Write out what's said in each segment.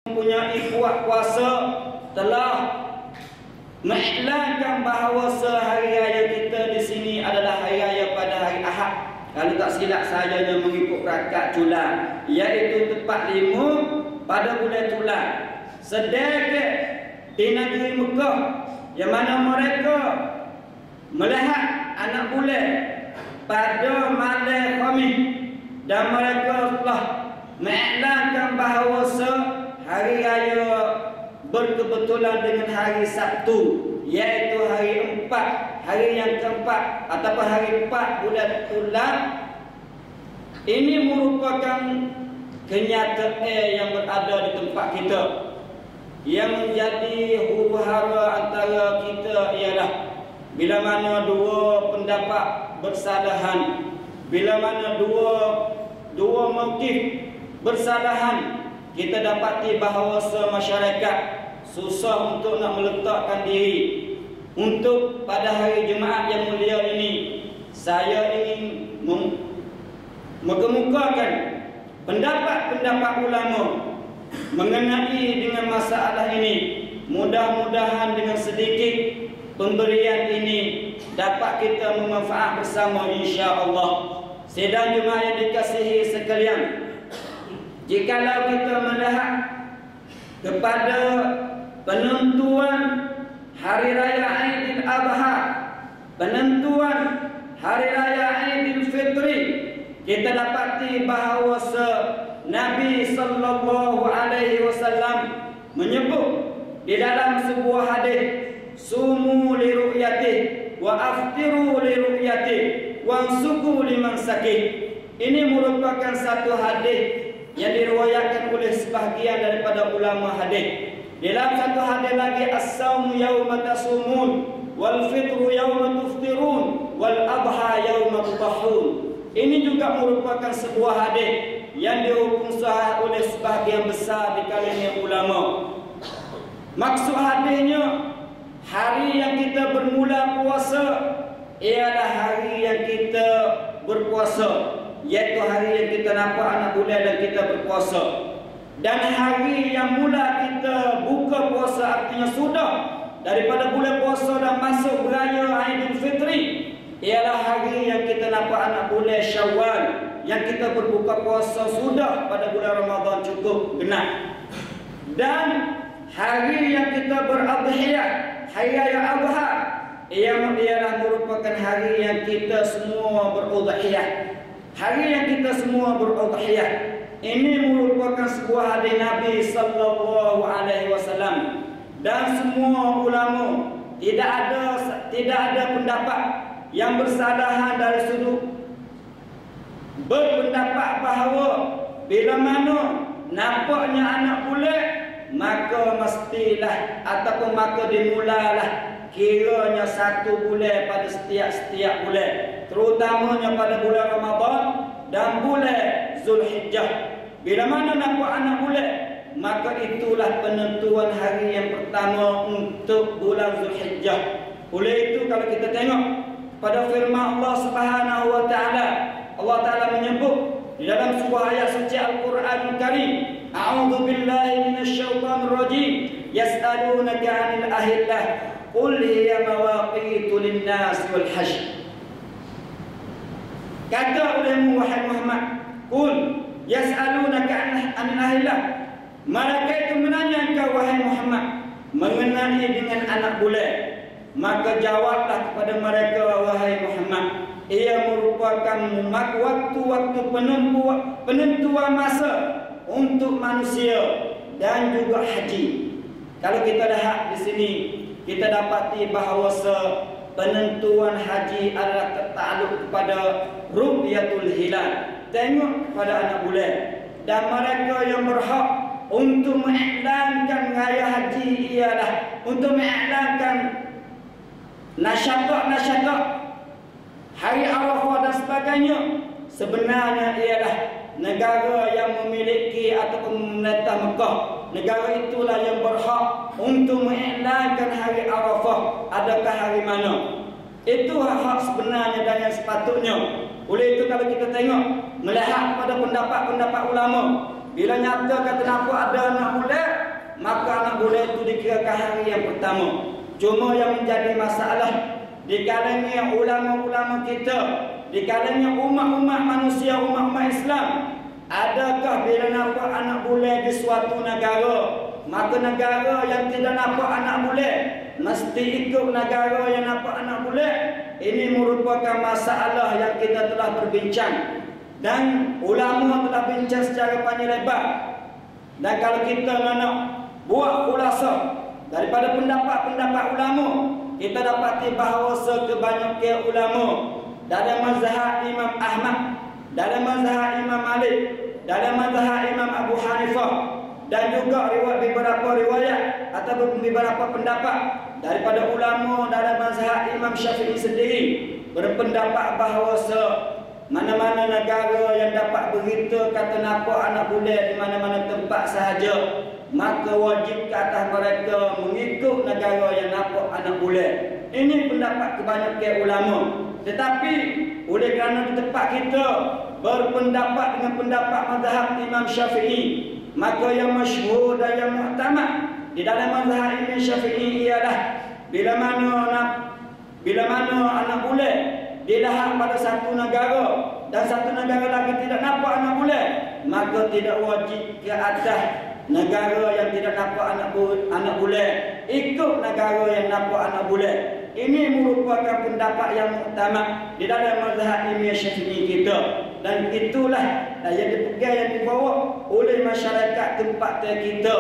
mempunyai kuat kuasa telah mengiklankan bahawa hari raya kita di sini adalah hari raya pada hari Ahad. Kalau tak silap sayanya mengikut rakaat Julan, iaitu tepat 5 pada bulan Julan. Sedangkan di negeri Mekah yang mana mereka melihat anak bulan pada malam Khamis dan mereka telah mengiklankan bahawa hari raya berkebetulan dengan hari Sabtu, iaitu hari 4, hari yang keempat ataupun hari 4 bulan Tulan. Ini merupakan kenyataan yang berada di tempat kita, yang menjadi huru-hara antara kita ialah bila mana dua pendapat bersalahan, bila mana dua motif bersalahan, kita dapati bahawa masyarakat susah untuk nak meletakkan diri. Untuk pada hari Jumaat yang mulia ini, saya ingin mengemukakan pendapat-pendapat ulama mengenai dengan masalah ini. Mudah-mudahan dengan sedikit pemberian ini dapat kita memanfaat bersama, insya-Allah. Sidang Jumaat yang dikasihi sekalian, jikalau kita melihat kepada penentuan hari raya Aidil Adha, penentuan hari raya Aidil Fitri, kita dapati bahawa Nabi sallallahu alaihi wasallam menyebut di dalam sebuah hadis, sumu li ru'yati wa aftiru li ru'yati wansuku liman sakih. Ini merupakan satu hadis yang diriwayatkan oleh sebahagian daripada ulama hadis. Dalam satu hadis lagi, as-saumu yauma tasumun wal fitru yauma tuftirun wal adha yauma tudahhun. Ini juga merupakan sebuah hadis yang dihukum sahih oleh sebahagian besar di kalangan ulama. Maksud hadisnya, hari yang kita bermula puasa ialah hari yang kita berpuasa, iaitu hari yang kita nampak anak bulan dan kita berpuasa. Dan hari yang mula kita buka puasa, artinya sudah daripada bulan puasa dan masuk beraya Aidil Fitri, ialah hari yang kita nampak anak bulan Syawal, yang kita berbuka puasa sudah pada bulan Ramadan cukup genap. Dan hari yang kita beradhiyah, hari raya Adha, ialah merupakan hari yang kita semua beradhiyah. Hari yang kita semua beradhiyah. Ini merupakan sebuah hadis Nabi sallallahu alaihi wasallam, dan semua ulama tidak ada pendapat yang bersalahan dari sudut berpendapat bahawa bila mana nampaknya anak bulan, maka mestilah ataupun maka dimulalah kiranya 1 bulan pada setiap bulan, terutamanya pada bulan Ramadan dan bulan Zulhijjah. Bila mana nampak anak bulan, maka itulah penentuan hari yang pertama untuk bulan Zulhijjah. Oleh itu kalau kita tengok pada firman Allah Subhanahu wa taala, Allah taala menyebut di dalam sebuah ayat suci Al-Qur'an Karim, a'udzu billahi minasyaitonir rajim, yas'alunaka 'anil ahillah qul hiya mawaqitu lin-nas wal hajj. Kata olehmu wahai Muhammad, qul yas'alunaka 'anil ahillah, mereka itu menanya engkau wahai Muhammad mengenai dengan anak bulan. Maka jawablah kepada mereka wahai Muhammad, ia merupakan waktu-waktu penentuan masa untuk manusia dan juga haji. Kalau kita lihat di sini, kita dapati bahawa penentuan haji adalah tertakluk kepada ru'yatul hilal, tengok pada anak bulan. Dan mereka yang berhak untuk mengiklankan raya haji ialah untuk mengiklankan nasyatak hari Arafah dan sebagainya, sebenarnya ialah negara yang memiliki ataupun memerintah Mekah. Negara itulah yang berhak untuk mengiklankan hari Arafah adakah hari mana. Itu hak sebenarnya dan yang sepatutnya. Oleh itu kalau kita tengok melihat pada pendapat-pendapat ulama, bila nyata kata nampak ada anak bulan, itu dikirakan hari yang pertama. Cuma yang menjadi masalah di kalangan ulama-ulama kita, di kalangan umat-umat manusia, umat-umat Islam, adakah bila nampak anak bulan di suatu negara, maka negara yang tidak nampak anak bulan mesti ikut negara yang nampak anak bulan? Ini merupakan masalah yang kita telah berbincang dan ulama telah bincang secara panjang lebar. Dan kalau kita nak buat khulasa daripada pendapat-pendapat ulama, kita dapati bahawa kebanyakan ulama dalam mazhab Imam Ahmad, dalam mazhab Imam Malik, dalam mazhab Imam Abu Hanifah, dan juga beberapa riwayat atau beberapa pendapat daripada ulama dalam mazhab Imam Syafi'i sendiri berpendapat bahawa mana-mana negara yang dapat berita kata nampak anak bulan di mana-mana tempat sahaja, maka wajib ke atas mereka mengikut negara yang nampak anak bulan. Ini pendapat kebanyakan ulama. Tetapi oleh kerana di tempat kita berpendapat dengan pendapat mazhab Imam Syafi'i, maka yang masyhur dan yang muktamad di dalam mazhab Imam Syafi'i ialah bila mana anak bulan dilihat pada satu negara dan satu negara lagi tidak nampak anak bulan, maka tidak wajib ke atas negara yang tidak nampak anak bulan, ikut negara yang nampak anak bulan. Ini merupakan pendapat yang muktamad di dalam mazhab Imam Syafi'i kita, dan itulah yang dipegang, yang dibawa oleh masyarakat tempat kita.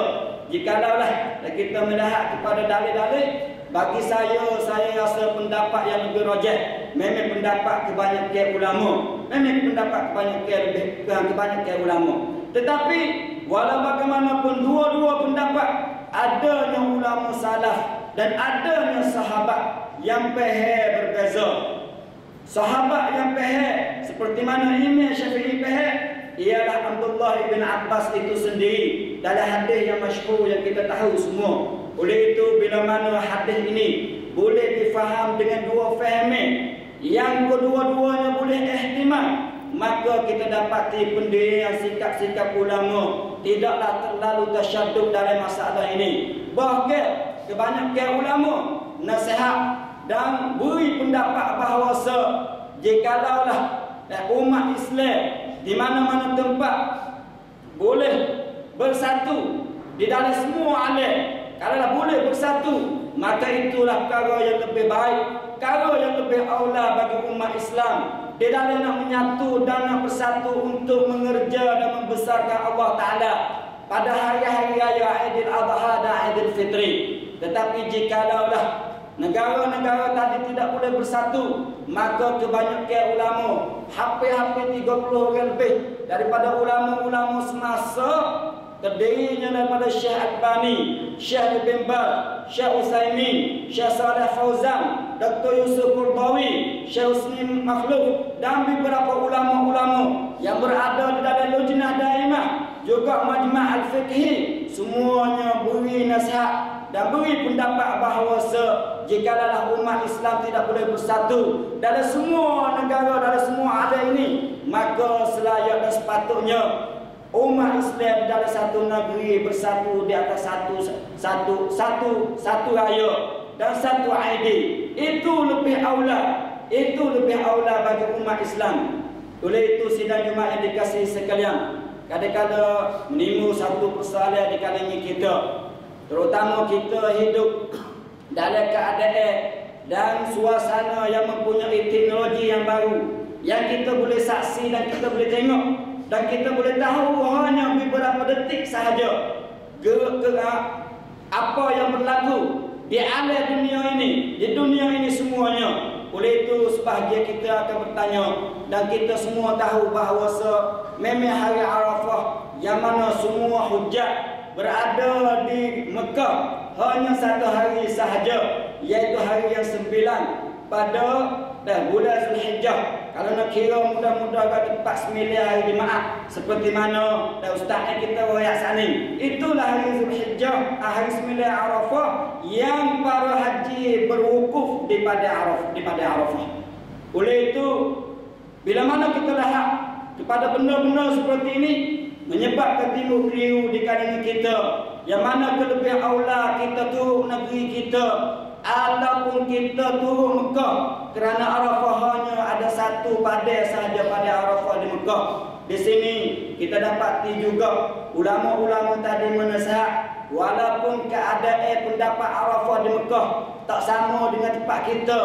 Jikalaulah kita melihat kepada dalil-dalil, bagi saya rasa pendapat yang lebih rajih memang pendapat kebanyakan ulama, memang pendapat kebanyakan ulama. Tetapi walau bagaimanapun dua-dua pendapat, adanya ulama salaf dan adanya sahabat yang berbeza. Sahabat yang seperti mana Imam Syafi'i ialah Abdullah bin Abbas itu sendiri dalam hadis yang masyhur yang kita tahu semua. Oleh itu bila mana hadis ini boleh difaham dengan dua fahaman yang kedua-duanya boleh ihtimal, maka kita dapati pendirian sikap-sikap ulama tidaklah terlalu tasyaddud dalam masalah ini. Bahkan kebanyakan ulama nasihat dan beri pendapat bahawa jikalaulah umat Islam di mana-mana tempat boleh bersatu di dalam semua alam, kalaulah boleh bersatu, maka itulah perkara yang lebih baik, perkara yang lebih aula bagi umat Islam di dalam nak menyatu dan nak bersatu untuk mengerja dan membesarkan Allah Ta'ala pada hari-hari raya Aidil Adha dan Aidil Fitri. Tetapi jikalaulah negara-negara tadi tidak boleh bersatu, maka kebanyakan ulama, hampir-hampir 30 orang lebih daripada ulama-ulama semasa, terdirinya daripada Syekh Albani, Syekh Ibn Baz, Syekh Utsaimin, Syekh Saleh Fauzan, Dr. Yusuf Qaradawi, Syekh Husni Makhluf, dan beberapa ulama-ulama yang berada di dalam Lujnah Daimah, juga Majma' Al-Fiqhi, semuanya beri nasihat dan beri pendapat bahawa jikalau umat Islam tidak boleh bersatu dalam semua negara, dalam semua ada ini, maka selayak dan sepatutnya umat Islam dalam satu negeri bersatu di atas satu raya dan satu ID. Itu lebih aula, itu lebih aula bagi umat Islam. Oleh itu sidang Jumaat yang dikasihi sekalian, kadang-kadang menimbul satu persoalan di kalangan kita, terutama kita hidup dalam keadaan dan suasana yang mempunyai teknologi yang baru, yang kita boleh saksi dan kita boleh tengok dan kita boleh tahu hanya beberapa detik sahaja apa yang berlaku di alam dunia ini, di dunia ini semuanya. Oleh itu sebahagian kita akan bertanya, dan kita semua tahu bahawa memang hari Arafah yang mana semua hujjah berada di Mekah hanya satu hari sahaja, iaitu hari yang 9 pada bulan Zulhijjah. Kalau nak kira mudah-mudah kat 49 hari Jumaat, seperti mana ustaz kita royak sani, itulah hari Zulhijjah, hari 9 Arafah yang para haji berwukuf di pada Arafah. Oleh itu bila mana kita lihat kepada benda-benda seperti ini menyebabkan timbul keliru di kalangan kita, yang mana kelebih aula kita turun negeri kita ataupun kita turun Mekah, kerana Arafah hanya ada satu padai sahaja, padai Arafah di Mekah. Di sini kita dapati juga ulama-ulama tadi menasihat, walaupun keadaan pendapat Arafah di Mekah tak sama dengan tempat kita,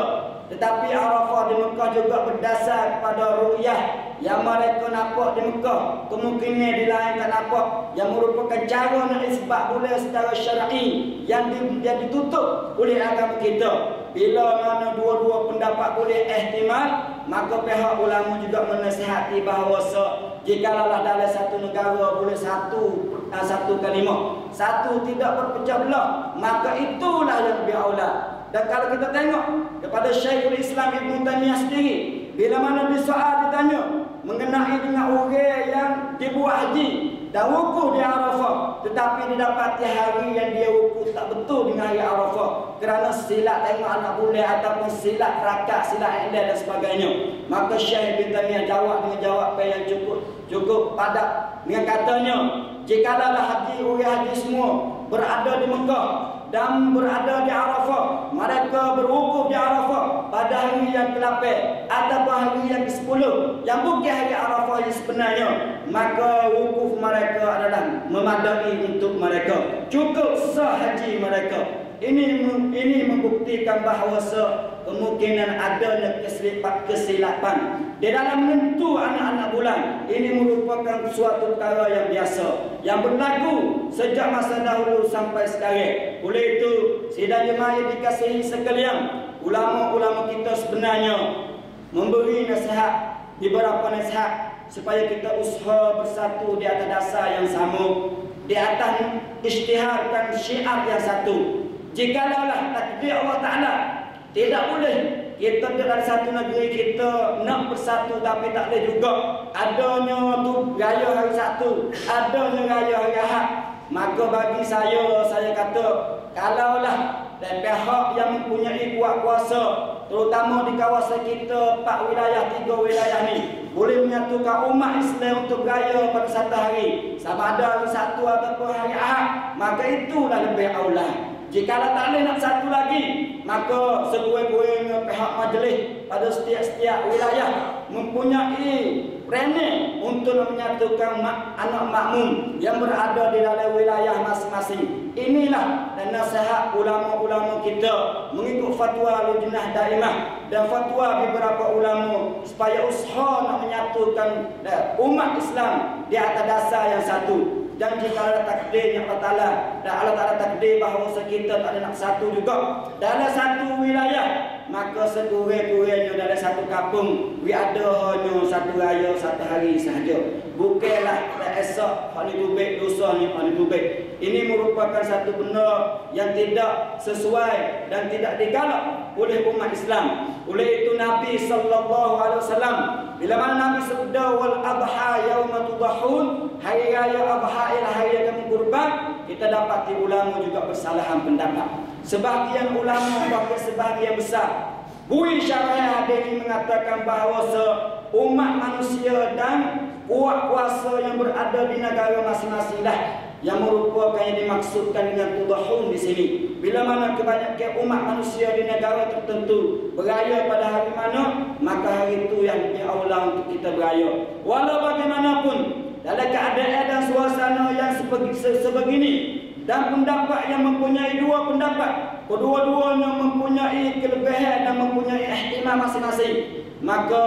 tetapi Arafah di Mekah juga berdasar kepada ru'yah yang mereka nampak di Mekah, kemungkinan di lain tak nampak, yang merupakan cara nak isbat boleh secara syar'i yang ditutup oleh agama kita. Bila mana dua-dua pendapat boleh ihtimal, maka pihak ulama juga menasihati bahawa jikalau dalam satu negara boleh satu kalimah, satu tidak berpecah belah, maka itulah yang lebih aula. Dan kalau kita tengok kepada Syekhul Islam Ibn Taymiyah sendiri, bila mana disoal ditanya mengenai dengan orang yang dibuat haji dan wukuf di Arafah, tetapi didapati hari yang dia wukuf tak betul dengan hari Arafah kerana silap tengok anak bule ataupun silap rakaat, silap iddah dan sebagainya, maka Syekh Ibn Taymiyah jawab dengan jawapan yang cukup padat dengan katanya, jikalau haji orang haji semua berada di Mekah dan berada di Arafah, mereka berwukuf di Arafah pada hari yang ke-8 ataupun hari yang ke-10 yang bukan hari Arafah yang sebenarnya, maka wukuf mereka adalah memadai untuk mereka, cukup sah haji mereka. Ini membuktikan bahawa kemungkinan adanya kesilapan di dalam menentu anak-anak bulan. Ini merupakan suatu perkara yang biasa yang berlaku sejak masa dahulu sampai sekarang. Oleh itu, sidang jemaah yang dikasihi sekalian, ulama-ulama kita sebenarnya memberi nasihat, beberapa nasihat supaya kita usaha bersatu di atas dasar yang sama, di atas isytiharkan syiar yang satu. Jikalau takdir Allah Ta'ala tidak boleh kita dari satu negeri kita nak bersatu, tapi tak boleh juga adanya tu raya hari Sabtu, adanya raya hari Ahad, maka bagi saya kata, kalaulah dan pihak yang mempunyai kuat kuasa, terutama di kawasan kita 4 wilayah, 3 wilayah ni, boleh menyatukan umat Islam untuk raya pada satu hari, sama ada hari Sabtu ataupun hari Ahad, maka itulah lebih aula. Jikalau tak boleh nak satu lagi, maka sekurang-kurangnya pihak majlis pada setiap wilayah mempunyai planning untuk menyatukan anak makmum yang berada di dalam wilayah masing-masing. Inilah dan nasihat ulama-ulama kita mengikut fatwa Lujnah Daimah dan fatwa beberapa ulama supaya usaha nak menyatukan umat Islam di atas dasar yang satu. Dan jika ada takdirnya Allah Ta'ala, dan Allah Ta'ala takdir bahawa kita tak ada nak satu juga dalam satu wilayah, maka sekurang-kurangnya dalam satu kampung ada hanya satu raya satu hari sahaja. Bukanlah esok hari dubek, dosa ni hari dubek. Ini merupakan satu benda yang tidak sesuai dan tidak digalak oleh umat Islam. Oleh itu Nabi SAW, bila mana Nabi sabda wal adha yauma tudahun, hari raya adha ialah hari yang kurban, kita dapati ulama juga bersalahan pendapat. Sebahagian ulama bahkan sebahagian besar Bui Syarah Hadini mengatakan bahawa umat manusia dan kuat kuasa yang berada di negara masing-masinglah yang merupakan yang dimaksudkan dengan tudahun di sini. Bila mana kebanyakan umat manusia di negara tertentu beraya pada hari mana, maka hari itu yang lebih aula untuk kita beraya. Walau bagaimanapun dalam keadaan dan suasana yang sebegini dan pendapat yang mempunyai dua pendapat, kedua-duanya mempunyai kelebihan dan mempunyai ihtimal masing-masing, maka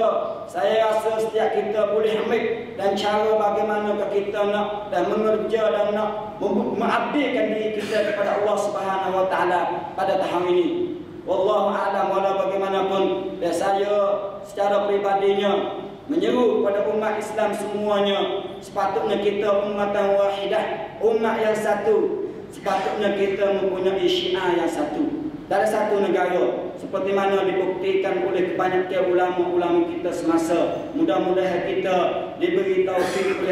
saya rasa setiap kita boleh ambil dan cara bagaimana kita nak dan mengerja dan nak mengabdikan diri kita kepada Allah Subhanahu Wa Taala pada tahun ini. Wallahu a'lam. Walau bagaimanapun, dan saya secara pribadinya menyeru kepada umat Islam semuanya, sepatutnya kita ummatan wahidah, umat yang satu. Sepatutnya kita mempunyai syiar yang satu dari satu negara, seperti mana dibuktikan oleh kebanyakan ulama-ulama kita semasa. Mudah-mudahan kita diberi taufik